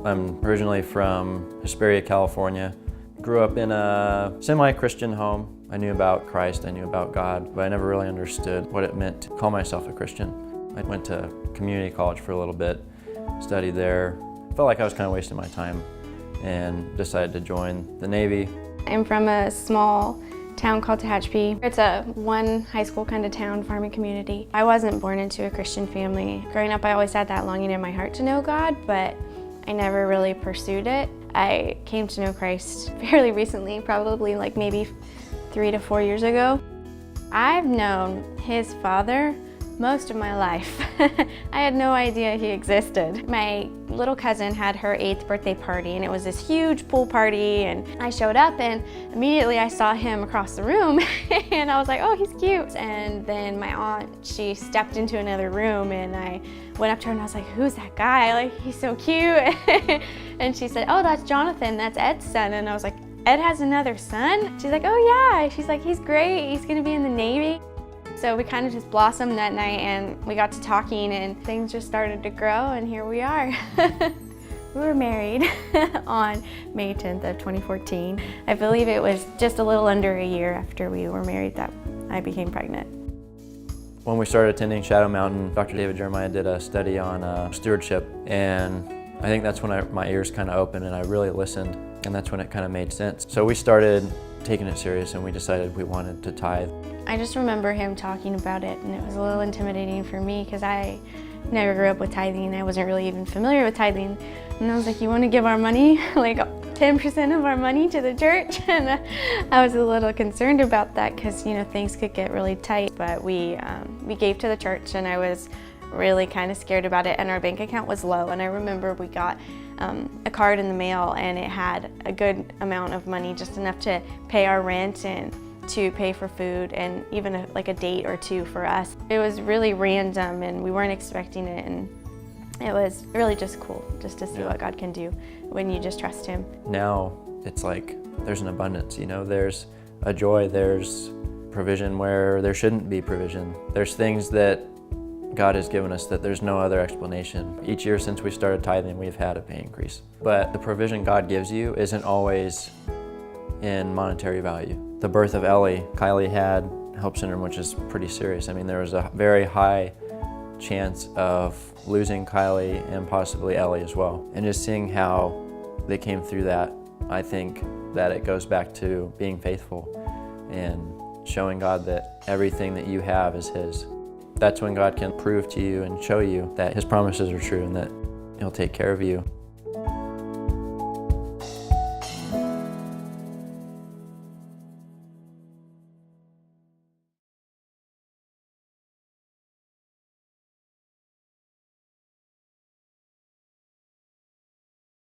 I'm originally from Hesperia, California. Grew up in a semi-Christian home. I knew about Christ, I knew about God, but I never really understood what it meant to call myself a Christian. I went to community college for a little bit, studied there. Felt like I was kind of wasting my time and decided to join the Navy. I'm from a small town called Tehachapi. It's a one high school kind of town, farming community. I wasn't born into a Christian family. Growing up, I always had that longing in my heart to know God, but I never really pursued it. I came to know Christ fairly recently, probably like maybe 3 to 4 years ago. I've known his father most of my life. I had no idea he existed. My little cousin had her 8th birthday party, and it was this huge pool party, and I showed up and immediately I saw him across the room and I was like, oh, he's cute. And then my aunt, she stepped into another room and I went up to her and I was like, who's that guy? Like, he's so cute. And she said, oh, that's Jonathan, that's Ed's son. And I was like, Ed has another son? She's like, oh yeah. She's like, he's great, he's gonna be in the Navy. So we kind of just blossomed that night and we got to talking and things just started to grow, and here we are. We were married on May 10th of 2014. I believe it was just a little under a year after we were married that I became pregnant. When we started attending Shadow Mountain, Dr. David Jeremiah did a study on stewardship, and I think that's when my ears kind of opened and I really listened, and that's when it kind of made sense. So we started taking it serious and we decided we wanted to tithe. I just remember him talking about it, and it was a little intimidating for me because I never grew up with tithing. I wasn't really even familiar with tithing. And I was like, you want to give our money, like 10% of our money to the church? And I was a little concerned about that because, you know, things could get really tight. But we gave to the church, and I was really kind of scared about it, and our bank account was low. And I remember we got a card in the mail, and it had a good amount of money, just enough to pay our rent and to pay for food, and even like a date or two for us. It was really random and we weren't expecting it, and it was really just cool just to see what God can do when you just trust him. Now it's like there's an abundance, you know, there's a joy, there's provision where there shouldn't be provision. There's things that God has given us that there's no other explanation. Each year since we started tithing, we've had a pay increase. But the provision God gives you isn't always in monetary value. The birth of Ellie, Kylee had HELP syndrome, which is pretty serious. I mean, there was a very high chance of losing Kylee and possibly Ellie as well. And just seeing how they came through that, I think that it goes back to being faithful and showing God that everything that you have is his. That's when God can prove to you and show you that his promises are true and that he'll take care of you.